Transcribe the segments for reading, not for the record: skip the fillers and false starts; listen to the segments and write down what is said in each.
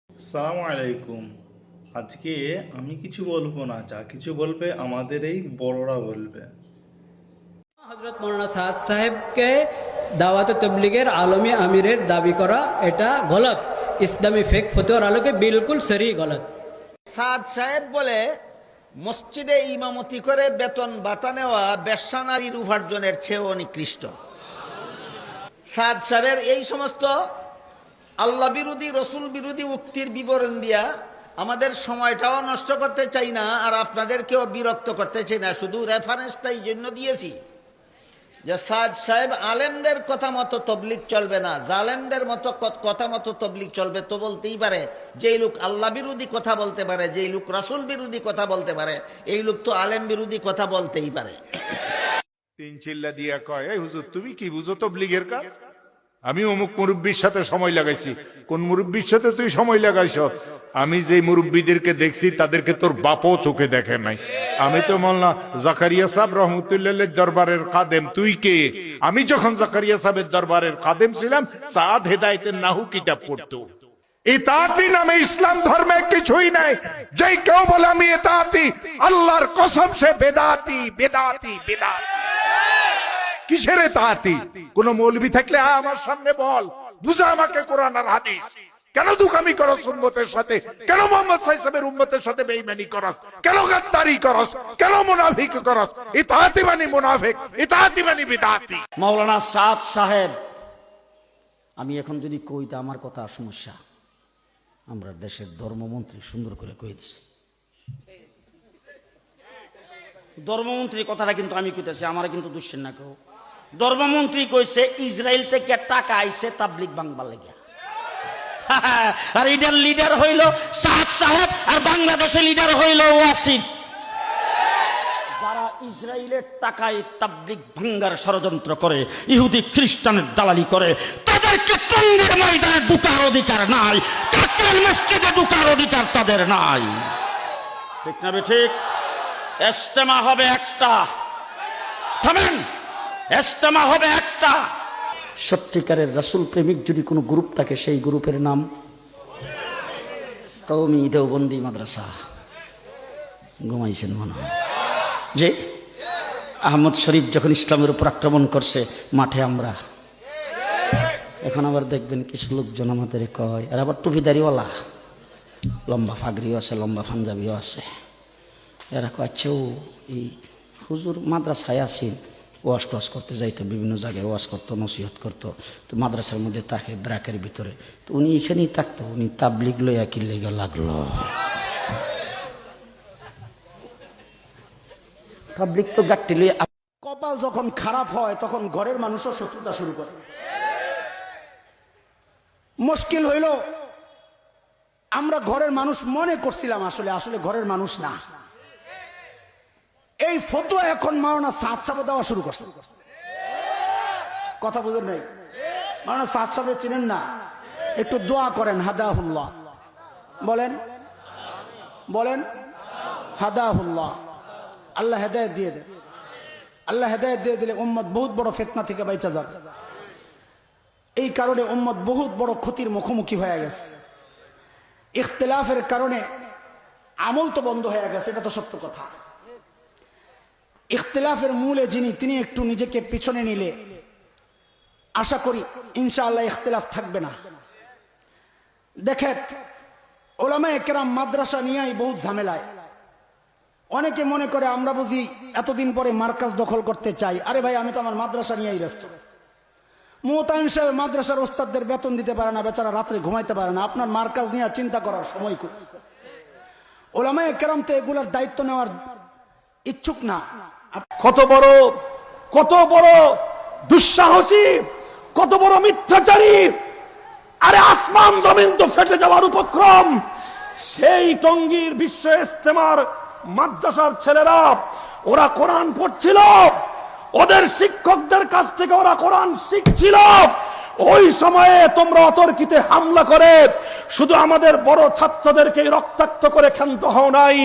আসসালামু আলাইকুম। আজকে আমি কিছু বলবো না, যা কিছু বলবে আমাদের এই বড়রা বলবে। হযরত মাওলানা সাদ সাহেবকে দাওয়াত তবলিগের আলমী আমিরের দাবি করা এটা গলত। ইসলামী ফেক ফতোয়ার আলোকে বিলকুল সরি গলত। সাদ সাহেব বলে মসজিদে ইমামতি করে বেতন ভাতা নেওয়া বেশ্যা নারীর উপার্জনের চেয়েও নিকৃষ্ট। সাদ সাহেবের এই সমস্ত আল্লাহ বিরোধী রসুল বিরোধী উক্তির বিবরণ দিয়া আমাদের সময়টাও নষ্ট করতে চাই না, আর আপনাদেরকেও বিরক্ত করতে চাই না। শুধু রেফারেন্সটা এই জন্য দিয়েছি যে সাদ সাহেব আলেমদের কথা মতো তবলিগ চলবে না, জালেমদের মতো কথা মতো তবলিগ চলবে। তো বলতেই পারে যেই লোক আল্লাহ বিরোধী কথা বলতে পারে, যেই লোক রাসূল বিরোধী কথা বলতে পারে, এই লোক তো আলেম বিরোধী কথা বলতেই পারে। তিন চিল্লা দিয়া কয়, এই হুজুর তুমি কি বুঝো তবলিগের কাজ? আমি অমুক মুরব্বীর সাথে সময় লাগাইছি। কোন মুরব্বীর সাথে তুই সময় লাগাইছ? আমি যে মুরব্বীদেরকে দেখছি তাদেরকে তোর বাপও চোখে দেখে নাই। আমি তো মোল্লা জাকারিয়া সাহেব রহমতুল্লাহ দরবারের খাদেম, তুই কে? আমি যখন জাকারিয়া সাহেবের দরবারের খাদেম ছিলাম, সাদ হেদায়েতের নাহু কিতাব পড়তো। ইতাআতি নামে ইসলাম ধর্মে কিছুই নাই। যেই কেউ বলে আমি ইতাআতি, আল্লাহর কসম সে বেদাতি বেদাতি বেদাতি। কিসের ইতাআতি? কোন মৌলবি থাকলে আমার সামনে বল, বুঝা আমাকে কোরআন আর হাদিস। কেন দুকামি করস উম্মতের সাথে? কেন মুহাম্মদ সাল্লাল্লাহু আলাইহি ওয়াসাল্লামের উম্মতের সাথে বেঈমানি করস? কেন গাদ্দারি করস? কেন মুনাফিক করস? ইতাআতি মানে মুনাফিক, ইতাআতি মানে বিদআতি। মাওলানা সাদ সাহেব, আমি এখন যদি কই তা আমার কথা সমস্যা। আমরা দেশের ধর্মমন্ত্রী সুন্দর করে কইছি, ধর্মমন্ত্রী কথাটা কিন্তু আমি কইতেছি, আমার কিন্তু দুশ্চিন না কেউ। ধর্মমন্ত্রী কইছে ইসরায়েল থেকে টাকা আইছে তাবলিগ বাংবার লাগিয়া। আর এটার লিডার হইল সাদ সাহেব, আর বাংলাদেশের লিডার হইল ওয়াসিম। যারা ইসরায়েলের টাকায় তাবলিগ ভাঙ্গার ষড়যন্ত্র করে, ইহুদি খ্রিস্টানের দালালি করে, তাদেরকে টঙ্গীর ময়দানে ঢুকার অধিকার নাই, কাকরাইল মসজিদে ঢুকার অধিকার তাদের নাই। ঠিক না ঠিক? ইজতেমা হবে একটা, থামেন, ইজতেমা হবে একটা। সত্যিকারের রাসূল প্রেমিক যদি কোনো গ্রুপ থাকে, সেই গ্রুপের নাম কওমি দেওবন্দি মাদ্রাসা। ঘুমাইছেন মনে হয় যে আহমদ শরীফ যখন ইসলামের উপর আক্রমণ করছে মাঠে আমরা। এখন আবার দেখবেন কিছু লোকজন আমাদের কয়, আর আবার টুপিদারিওয়ালা, লম্বা ফাগরিও আছে, লম্বা পাঞ্জাবিও আছে। এরা কয় আচ্ছা ও এই হুজুর মাদ্রাসায় আসেন, ওয়াজ টোয়াজ করতে যাইতো, বিভিন্ন জায়গায় ওয়াজ করতো, নসিহত করতো। তো মাদ্রাসার মধ্যে তাকে ব্রাকের ভিতরে, তো উনি এখানেই থাকতো, উনি তাবলিগ লইয়া কি লেগে লাগলো। তাবলিগ তো গাট্টি লইয়া। কপাল যখন খারাপ হয় তখন ঘরের মানুষও শত্রুতা শুরু করে। মুশকিল হইল আমরা ঘরের মানুষ মনে করছিলাম, আসলে আসলে ঘরের মানুষ না। এই ফতোয়া এখন মাওলানা সাদ সাহেব দেওয়া শুরু করছে। কথা বুঝেন নাই? মাওলানা সাদ সাহেব চিনেন না? একটু দোয়া করেন, হাদাহুল্লাহ বলেন, বলেন হাদাহুল্লাহ। আল্লাহ হেদায়েত দিয়ে দেন। আল্লাহ হেদায়েত দিয়ে দিলে উম্মত বহুত বড় ফিতনা থেকে বাইচা যাবে। এই কারণে উম্মত বহুত বড় ক্ষতির মুখোমুখি হয়ে গেছে। ইখতিলাফের কারণে আমল তো বন্ধ হয়ে গেছে, এটা তো সত্য কথা। ইখতিলাফের মূলে যিনি, তিনি একটু নিজেকে পিছনে নিলে আশা করি ইনশাআল্লাহ ইখতিলাফ থাকবে না। দেখেন উলামায়ে কেরাম মাদ্রাসা নিয়েই বহুত ঝামেলায়। অনেকে মনে করে আমরা বুঝি এতদিন পরে মার্কাজ দখল করতে চাই। আরে ভাই, আমি তো আমার মাদ্রাসা নিয়েই ব্যস্ত। মুতাইম সাহেব মাদ্রাসার ওস্তাদদের বেতন দিতে পারে না, বেচারা রাত্রে ঘুমাইতে পারে না। আপনার মার্কাজ নিয়ে চিন্তা করার সময় কই? উলামায়ে কেরাম তো এগুলার দায়িত্ব নেওয়ার ইচ্ছুক না। কত বড় দুঃসাহসী, কত বড় মিথ্যাচারী! আরে আসমান জমিন তো ফেটে যাওয়ার উপক্রম। সেই টঙ্গীর বিশ্ব ইজতেমার মাদ্রাসার ছেলেরা, ওরা কোরআন পড়ছিল, ওদের শিক্ষকদের কাছ থেকে ওরা কোরআন শিখছিল। ওই সময়ে তোমরা অতর্কিতে হামলা করে শুধু আমাদের বড় ছাত্রদেরকে রক্তাক্ত করে ক্ষান্ত হও নাই,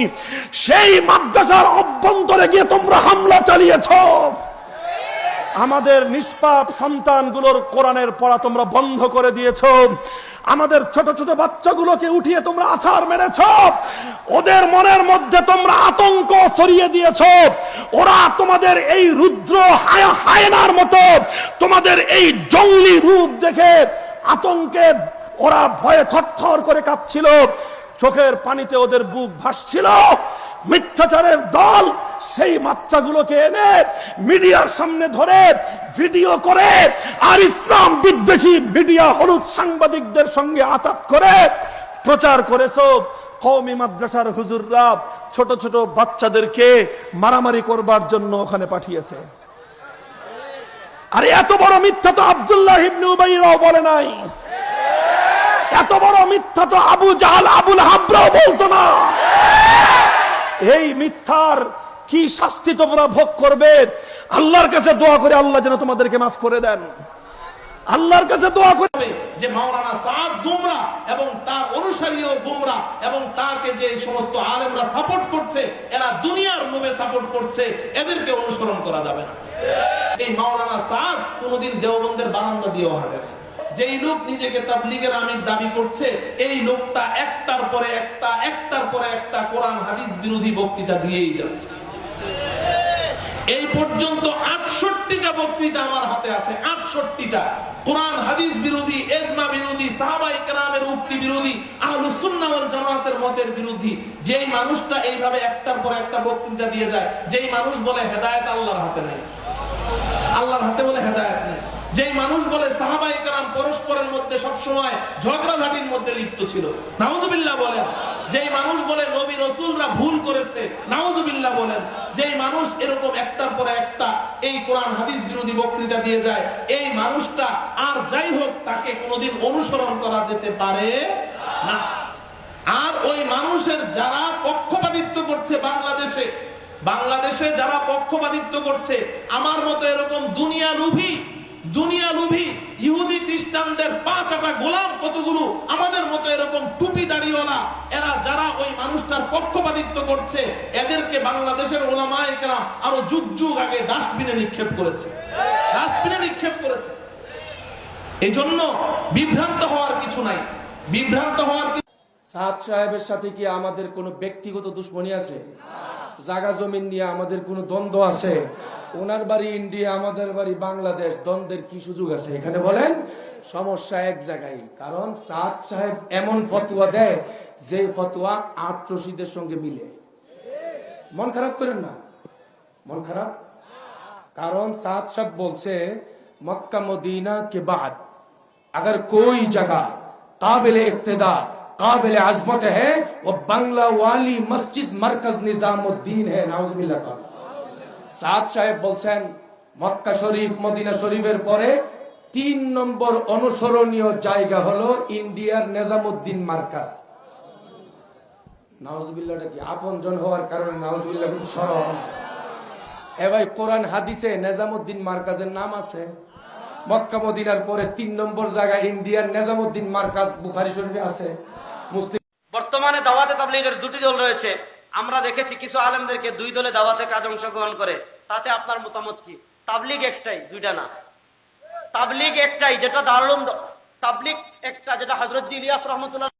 সেই মাদ্রাসার অভ্যন্তরে গিয়ে তোমরা হামলা চালিয়েছ। আমাদের নিষ্পাপ সন্তানগুলোর কোরআনের পড়া তোমরা বন্ধ করে দিয়েছ। আমাদের ছোট ছোট বাচ্চাগুলোকে উঠিয়ে তোমরা আছাড় মেরেছ, ওদের মনের মধ্যে তোমরা আতঙ্ক ছড়িয়ে দিয়েছ। ওরা তোমাদের এই রুদ্র হায়নার মতো তোমাদের এই জঙ্গলি রূপ দেখে আতঙ্কে ওরা ভয়ে থরথর করে কাঁপছিল, চোখের পানিতে ওদের বুক ভাসছিল। মিথ্যাচারের দল সেই বাচ্চাগুলোকে এনে মিডিয়ার সামনে ধরে ভিডিও করে আর ইসলাম বিদ্বেষী মিডিয়া হলুদ সাংবাদিকদের সঙ্গে আতাত করে প্রচার করেছো। কওমি মাদ্রাসার হুজুররা ছোট ছোট বাচ্চাদেরকে মারামারি করবার জন্য ওখানে পাঠিয়েছে। আরে এত বড় মিথ্যা তো আব্দুল্লাহ ইবনে উবাইরাও বলে নাই, এত বড় মিথ্যা তো আবু জাহাল আবুল হাবরাও বলতো না। এই মিথ্যার কি শাস্তি তোমরা ভোগ করবে? আল্লাহর কাছে দোয়া করে আল্লাহ যেন তোমাদেরকে মাফ করে দেন। আল্লাহর কাছে দোয়া করবে যে মাওলানা সাদ গুমরা এবং তার অনুসারীও গুমরা এবং তাকে যে সমস্ত আলেমরা সাপোর্ট করছে এরা দুনিয়ার লোভে সাপোর্ট করছে, এদেরকে অনুসরণ করা যাবে না। এই মাওলানা সাদ কোনোদিন দেওবন্দের বারান্দা দিয়েও হাঁটে না। যেই লোক নিজেকে তাবলীগের আমির দাবি করছে, এই লোকটা একটার পরে একটা কোরআন হাদিস বিরোধী বক্তৃতা দিয়েই যাচ্ছে। এই পর্যন্ত 68টা বক্তৃতা আমার হাতে আছে, 68টা কোরআন হাদিস বিরোধী, ইজমা বিরোধী, সাহাবায়ে কেরামের উক্তি বিরোধী, আহলুস সুন্নাহ ওয়াল জামাতের মতের বিরোধী। যেই মানুষটা এইভাবে একটার পর একটা বক্তৃতা দিয়ে যায়, যেই মানুষ বলে হেদায়েত আল্লাহর হাতে নেই, আল্লাহর হাতে বলে হেদায়েত নেই, যেই মানুষ বলে সাহাবায়ে কেরাম পরস্পরের মধ্যে সবসময় ঝগড়াঝাটির মধ্যে লিপ্ত ছিল, নাউজুবিল্লাহ বলেন, যেই মানুষ বলে নবী রাসূলরা ভুল করেছে, নাউজুবিল্লাহ বলেন, যেই মানুষ এরকম একটার পর একটা এই কোরআন হাদিস বিরোধী বক্তৃতা দিয়ে যায়, এই মানুষটা আর যাই হোক তাকে কোনোদিন অনুসরণ করা যেতে পারে না। আর ওই মানুষের যারা পক্ষপাতিত্ব করছে বাংলাদেশে যারা পক্ষপাতিত্ব করছে, আমার মতো এরকম দুনিয়া লুভি ইহুদি খ্রিস্টানদের 5 গোলাম কতগুলো আমাদের মতো এরকম টুপি দাড়িওয়ালা, এরা যারা ওই মানুষটার পক্ষপাতিত্ব করছে, এদেরকে বাংলাদেশের উলামায়ে কেরাম আরো যুগ আগে ডাস্টবিনে নিক্ষেপ করেছে। এই জন্য বিভ্রান্ত হওয়ার কিছু নাই, সাদ সাহেবের সাথে কি আমাদের কোনো ব্যক্তিগত দুশ্মনী আছে? জায়গা জমিন নিয়ে আমাদের কোনো দ্বন্দ্ব আছে? ওনার বাড়ি ইন্ডিয়া, আমাদের বাড়ি বাংলাদেশ, দ্বন্দ্বের কি সুযোগ আছে এখানে বলেন? সমস্যা এক জায়গায়, কারণ সাদ সাহেব এমন ফতোয়া দেয় যে ফতোয়া 8 রশিদের সঙ্গে মিলে। মন খারাপ করেন না, মন খারাপ, কারণ সাদ সাহেব বলছে মক্কা মদিনা के बाद अगर कोई जगह काबिल इक्तिदा काबिल आजमत है वो बंगला वाली मस्जिद मरकज निजामुद्दीन है। नाउजुबिल्लाह। সাদ সাহেব বলছেন মক্কা শরীফ মদিনা শরীফের পরে 3 নম্বর অনুসরণীয় জায়গা হলো ইন্ডিয়ার নিজামুদ্দিন মার্কাজ। নাউজুবিল্লাহটা কি আপনজন হওয়ার কারণে নাউজুবিল্লাহ খুব শরম? এ ভাই, কোরআন হাদিসে নিজামুদ্দিন মার্কাজের নাম আছে। মক্কা মদিনার পরে 3 নম্বর জায়গা ইন্ডিয়ার নিজামুদ্দিন মার্কাজ বুখারী শরীফে আছে। মুসলিম বর্তমানে দাওয়াতে তাবলীগের 2টি দল রয়েছে। আমরা দেখেছি কিছু আলেমদেরকে 2 দলে দাওয়াতে কাজ অংশগ্রহণ করে। তাতে আপনার মতামত কি? তাবলীগ একটাই, 2টা না। তাবলীগ একটাই, যেটা দারুল তাবলীগ একটা, যেটা হযরত ইলিয়াস রহমাতুল্লাহ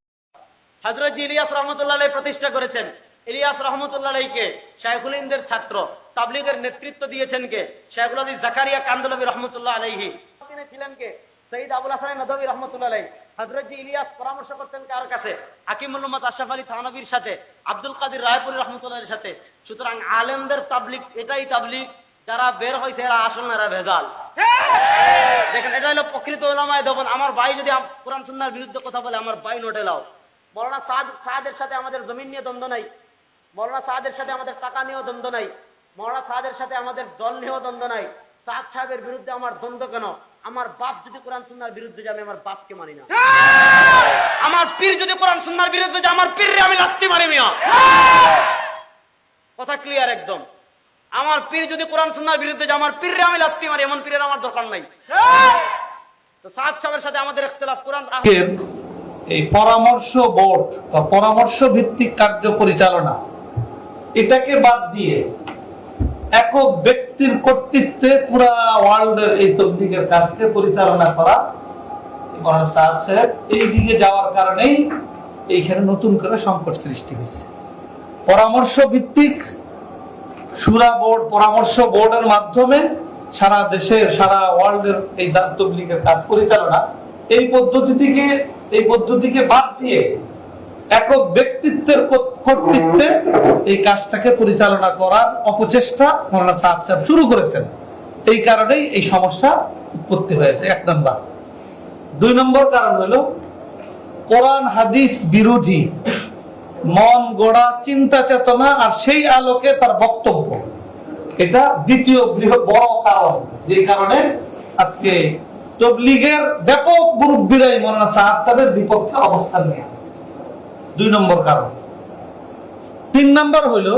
আলাইহি প্রতিষ্ঠা করেছেন। ইলিয়াস রহমাতুল্লাহ আলাইহিকে শায়খুল হিন্দের ছাত্র, তাবলীগের নেতৃত্ব দিয়েছেন কে? শায়খুল হাদিস জাকারিয়া কান্দলবী রহমাতুল্লাহ আলাইহি। তিনি ছিলেন কে? সৈয়দ আবুল হাসান নদভী রহমাতুল্লাহ আলাইহি। হযরত ইলিয়াস পরামর্শ করতেন কার কাছে? হাকিমুল উম্মাত আশরাফ আলী থানভীর সাথে, আব্দুল কাদির রায়পুরী রহমাতুল্লাহর সাথে। সুতরাং আলেমদের তাবলীগ এটাই তাবলীগ, যারা বের হয়েছে এরা আসল না, এরা ভেজাল। দেখেন, এটা হলো প্রকৃত উলামায়ে দেওবন্দ। আমার ভাই যদি কোরআন সুন্নাহর বিরুদ্ধে কথা বলে, আমার ভাই নোটে লাও। মাওলানা সাদের সাথে আমাদের জমিন নিয়ে দ্বন্দ্ব নাই, মাওলানা সাদের সাথে আমাদের টাকা নিয়েও দ্বন্দ্ব নাই, মাওলানা সাদের সাথে আমাদের দল নিয়েও দ্বন্দ্ব নাই। সাদ সাহেবের বিরুদ্ধে আমার দ্বন্দ্ব কেন? আমার বাপ যদি কোরআন সুন্নাহর বিরুদ্ধে যায়, আমি আমার বাপকে মানি না। আমার পীর যদি কোরআন সুন্নাহর বিরুদ্ধে যায়, আমার পীররে আমি লাত্তি মারি মিয়া। কথা ক্লিয়ার একদম। আমার পীর যদি কোরআন সুন্নাহর বিরুদ্ধে যায়, আমার পীররে আমি লাত্তি মারি। এমন পীরের আমার দরকার নাই। তো সাদ সাহেবের সাথে আমাদের ইখতিলাফ। কোরআন এই পরামর্শ বোর্ড বা পরামর্শ ভিত্তিক কার্য পরিচালনা, এটাকে বাদ দিয়ে একক ব্যক্তির কর্তৃত্বে পুরা ওয়ার্ল্ডের এই তাবলীগের কাজকে পরিচালনা করা, মৌলানা সাদ সাহেব এই দিকে যাওয়ার কারণেই এইখানে নতুন করে সংকট সৃষ্টি হয়েছে। পরামর্শ ভিত্তিক শুরা বোর্ড, পরামর্শ বোর্ডের মাধ্যমে সারা দেশের, সারা ওয়ার্ল্ডের এই তাবলীগের কাজ পরিচালনা, এই পদ্ধতিকে বাদ দিয়ে একক ব্যক্তিত্বের কর্তৃত্বে এই কাজটাকে পরিচালনা করার অপচেষ্টা মৌলানা সাদ সাহেব শুরু করেছেন। এই কারণেই এই সমস্যা উৎপত্তি হয়েছে, 1 নম্বর। 2 নম্বর কারণ হলো কোরআন হাদিস বিরোধী মন গড়া চিন্তা চেতনা, আর সেই আলোকে তার বক্তব্য, এটা দ্বিতীয় বৃহৎ বড় কারণ, যে কারণে আজকে তাবলীগের ব্যাপক মুরব্বীরাই মৌলানা সাদ সাহেবের বিপক্ষে অবস্থান নিয়েছে। 2 নম্বর কারণ। 3 নম্বর হলো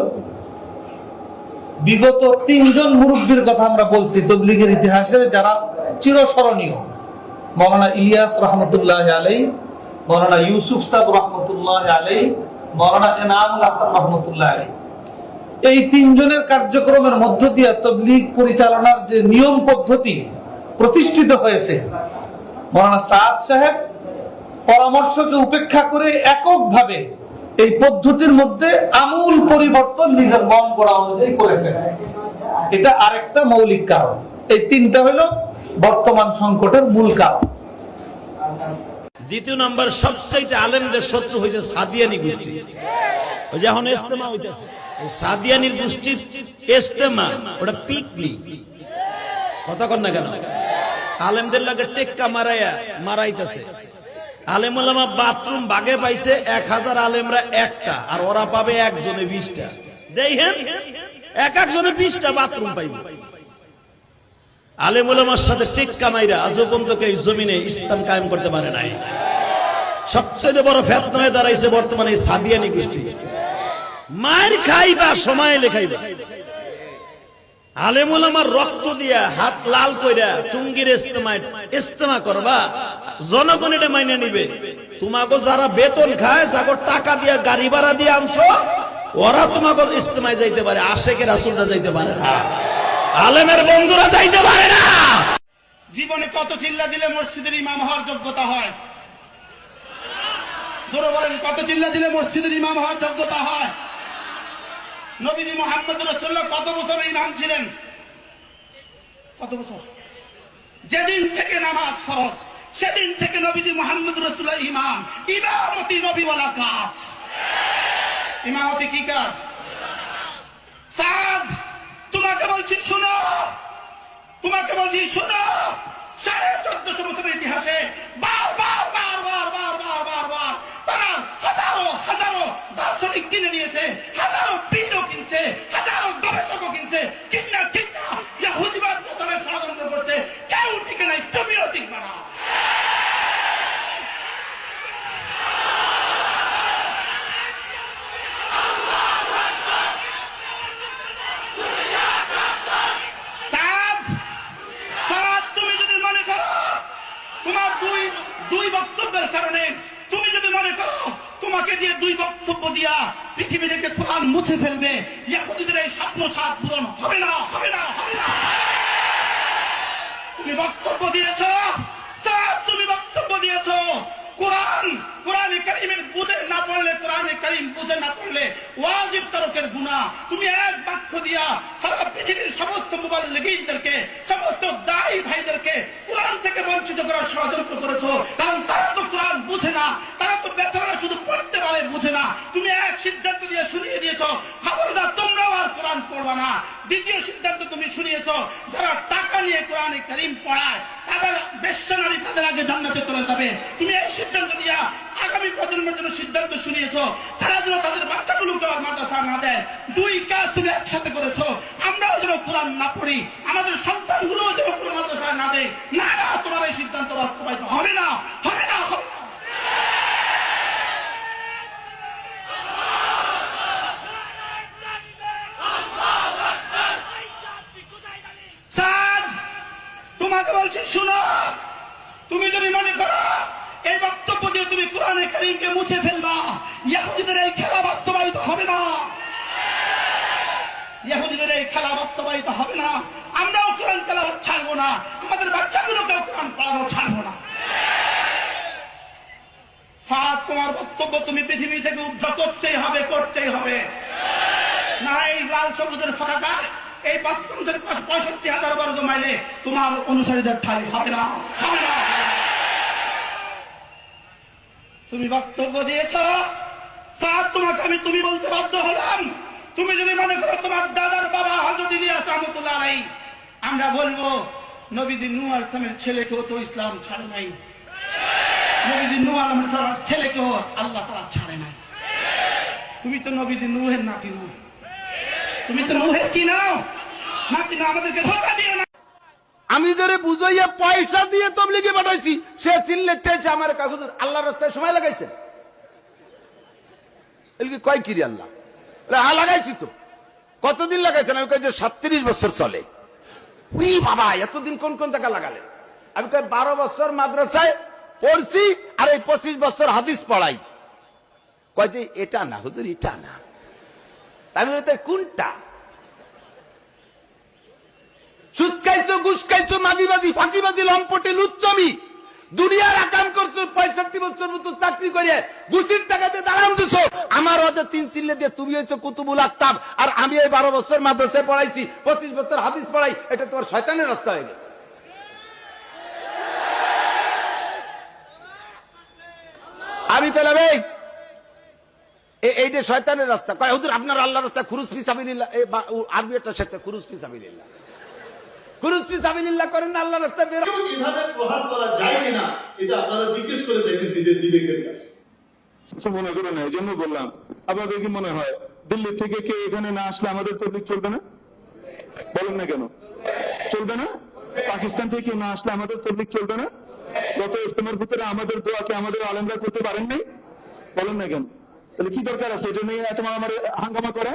বিগত 3 জন মুরব্বীর কথা আমরা বলছি তাবলীগের ইতিহাসে, যারা চিরস্মরণীয়। মৌলানা ইলিয়াস রহমতুল্লাহ আলাইহি, মৌলানা ইউসুফ সাহেব রহমতুল্লাহ আলাইহি, মৌলানা এনামুল হাসান রহমতুল্লাহ আলাইহি। এই 3 জনের কার্যক্রমের মধ্য দিয়ে তাবলীগ পরিচালনার যে নিয়ম পদ্ধতি প্রতিষ্ঠিত হয়েছে, মৌলানা সাদ সাহেব পরামর্শকে উপেক্ষা করে এককভাবে এই পদ্ধতির মধ্যে আমূল পরিবর্তন নিজের মন গড়া অনুযায়ী করেছেন। এটা আরেকটা মৌলিক কারণ। এই 3টা হলো বর্তমান সংকটের মূল কারণ। দ্বিতীয় নাম্বার, সবচাইতে আলেমদের শত্রু হয়েছে সাদিয়ানি গোষ্ঠী। ওই যে এখন ইজতেমা হইতেছে, এই সাদিয়ানির গোষ্ঠীর ইজতেমা, ওটা পিকনিক। কথা কন না কেন? আলেমদের লাগে টেক্কা মারাইতেছে। আলেম ওলামা বাথরুম বাগে পাইছে 1000 আলেমরা একটা, আর ওরা পাবে একজনে 20টা। দেখেন, একজনে 20টা বাথরুম পাইবে। আলেম ওলামার সাথে টেক্কা মাইরা আজও পর্যন্ত এই জমিনে ইসলাম কায়েম করতে পারে নাই। সবচেয়ে বড় ফিতনা হয়ে দাঁড়াইছে বর্তমানে এই সাদিয়ানি গোষ্ঠী। মায়ের খাইবা, সময় লেখাইবা। আলেম ওলামার রক্ত দিয়া, হাত লাল কইরা টুঙ্গির ইজতেমা করবা, জনগণ এটা মাইনে নিবে। তোমাকে যারা বেতন খায়, যাকে টাকা দিয়া গাড়ি ভাড়া দিয়ে আনছো, ওরা তোমাকে ইজতেমায় যাইতে পারে, আশেকের রাসূলরা যাইতে পারে না, আলেমের বন্ধুরা যাইতে পারে না। জীবনে কত চিল্লা দিলে মসজিদের ইমাম হওয়ার যোগ্যতা হয়? জোরে বলেন, কত চিল্লা দিলে মসজিদের ইমাম হওয়ার যোগ্যতা হয়? নবীজি মুহাম্মদ রাসূলুল্লাহ কত বছর ইমাম ছিলেন? কত বছর? যেদিন থেকে নামাজ ফরজ, সেদিন থেকে নবীজি মুহাম্মদ রাসূলুল্লাহ ইমাম। ইমামতি নবীওয়ালা কাজ। ইমামতি কি কাজ? সাদ, তোমাকে বলছি শোনো, তোমাকে বলছি শোনো। 1450 বছরের ইতিহাসে বারবার তারা হাজারো দার্শনিক কিনে নিয়েছে, হাজারো পীরও কিনছে, হাজারো গবেষকও কিনছে, ঠিক না ইহুদিবাদ প্রথমে ষড়যন্ত্র করছে। কেউ ঠিক নাই, তুমিও ঠিক না। দুই বক্তব্যের কারণে তুমি যদি মনে করো তোমাকে দিয়ে 2 বক্তব্য দিয়া পৃথিবী থেকে কোরআন মুছে ফেলবে, ইহুদিদের এই স্বপ্ন সাত পূরণ হবে না। তুমি বক্তব্য দিয়েছো, তুমি বক্তব্য দিয়েছো কোরআনে কারীমের বুঝে না পড়লে, কোরআনে কারীম বুঝে না পড়লে ওয়াজিব তরকের গুনাহ। তুমি এক বাক্য দিয়া সারা পৃথিবীর সমস্ত মুবাল্লিগীনদেরকে, সমস্ত দায়ী ভাইদেরকে কোরআন থেকে বঞ্চিত করার ষড়যন্ত্র করেছো। কারণ তারা তো কোরআন বুঝে না, তারা তো বেচারা শুধু পড়তে পারে, বুঝে না। তুমি এক সিদ্ধান্ত দিয়ে শুনিয়ে দিয়েছো, খবরদার তোমরাও আর কোরআন পড়বা না। দ্বিতীয় সিদ্ধান্ত তুমি শুনিয়েছো, যারা টাকা নিয়ে কোরআনে কারীম পড়ায় তাদের বেশ্যা নারী তাদের আগে জান্নাতে চলে যাবে। তুমি এই সিদ্ধান্ত দিয়া আগামী প্রজন্মের জন্য সিদ্ধান্ত শুনিয়েছো, তারা যেন তাদের বাচ্চাগুলোকে আর মাদ্রাসা না দেয়। 2 কাজ তুমি একসাথে করেছো। আমরাও যেন কোরআন না পড়ি, আমাদের সন্তানগুলোও যেন কোরআন মাদ্রাসায় না দেয়। না, তোমার এই সিদ্ধান্ত বাস্তবায়িত হবে না। তোমাকে বলছি শুনো, তুমি যদি মনে করো এই বক্তব্য দিয়ে তুমি কোরআনে কারীমকে মুছে ফেলবা, ইহুদিদের এই খেলা বাস্তবায়িত হবে না। আমরাও কোরআন তেলাওয়াত ছাড়বো না, আমাদের বাচ্চাগুলোকেও কোরআন পড়ানো ছাড়বো না। সাদ, তোমার বক্তব্য তুমি পৃথিবী থেকে উদ্ধার করতেই হবে, করতেই হবে। না এই লাল সবুজের পতাকা এই 65,000 বর্গ মাইলে তোমার অনুসারীদের ঠাই হবে না, হবে না। তুমি বক্তব্য দিয়েছ সাদ, তোমাকে আমি তুমি বলতে বাধ্য হলাম। তুমি যদি মনে করো তোমার দাদার বাবা হযরত ইলিয়াস রাহমাতুল্লাহ আলাইহি, আমরা বলবো নবীজি নূহ আলাইহিস সালামের ছেলেকেও তো ইসলাম ছাড়ে নাই, নবীজি নূহ আলাইহিস সালামের ছেলেকেও আল্লাহ তাআলা ছাড়ে নাই। তুমি তো নবীজি নূহের নাতি নও, তুমি তো নূহের কি নাও নাতি না, আমাদেরকে ধোঁকা দিও না। আমি যারে বুঝাইয়া পয়সা দিয়ে তবলিগে পাঠাইছি, সে চিল্লাতে আমার কাছে আল্লাহর রাস্তায় সময় লাগাইছে। এলকি কয় কি রে আল্লাহ? হ্যাঁ লাগাইছি তো। কতদিন লাগাইছেন? আমি কই যে 37 বছর চলে। উই বাবা, এতদিন কোন কোন জায়গা লাগালে? আমি কই 12 বছর মাদ্রাসায় পড়ছি আর এই 25 বছর হাদিস পড়াই। কয় যে এটা না হুজুর, এটা না। আমি বলি কোনটা? সুদ খাইছো, ঘুষ খাইছো, মাগিবাজি, ফাঁকিবাজি, লম্পটে, লুচ্চমি, দুনিয়ার আকাম করছো, 65 বছর মতো চাকরি করে ঘুষির টাকাতে দাঁড়ান দিছো। আমার ওদের 3 চিল্লে দিয়ে তুমি হয়েছো কুতুবুল আক্তাব, আর আমি এই 12 বছর মাদ্রাসায় পড়াইছি, 25 বছর হাদিস পড়াই। এটা তোমার শয়তানের রাস্তা হয়ে গেছে। আমি কইলাম এইটা শয়তানের রাস্তা। কয় হুজুর আপনার আল্লাহর রাস্তা খুরুজ ফি সাবিলিল্লাহ, এই আরবি একটা সাথে খুরুজ ফি সাবিলিল্লাহ, খুরুজ ফি সাবিলিল্লাহ করেন না, আল্লাহর রাস্তায় বের হন। কিভাবে প্রহার করা যায় কিনা এটা আপনারা জিজ্ঞেস করে দেখেন নিজের বিবেকের কাছে। মনে করে না, এই জন্য বললাম। আপনাদের কি মনে হয় দিল্লি থেকে কেউ এখানে না আসলে আমাদের তবলিগ চলবে না? বলেন না কেন চলবে না? পাকিস্তান থেকে কেউ না আসলে আমাদের তবলিগ চলবে না? গত ইজতেমার ভিতরে আমাদের দোয়াকে আমাদের আলেমরা করতে পারেন নাই? বলেন না কেন? তাহলে কি দরকার আছে এটা নিয়ে এত আমার হাঙ্গামা করা?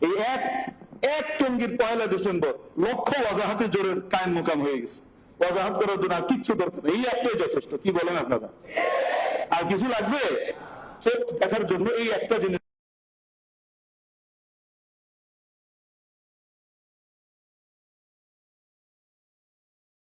এই এক টঙ্গীর 1 ডিসেম্বর লক্ষ ওয়াজাহাতে জোরের কায়েম মোকাম হয়ে গেছে। ওয়াজাহাত করার জন্য আর কিচ্ছু দরকার নেই, এই একটাই যথেষ্ট। কি বলেন আপনারা? আর কিছু লাগবে? চোখ দেখার জন্য এই একটা জিনিস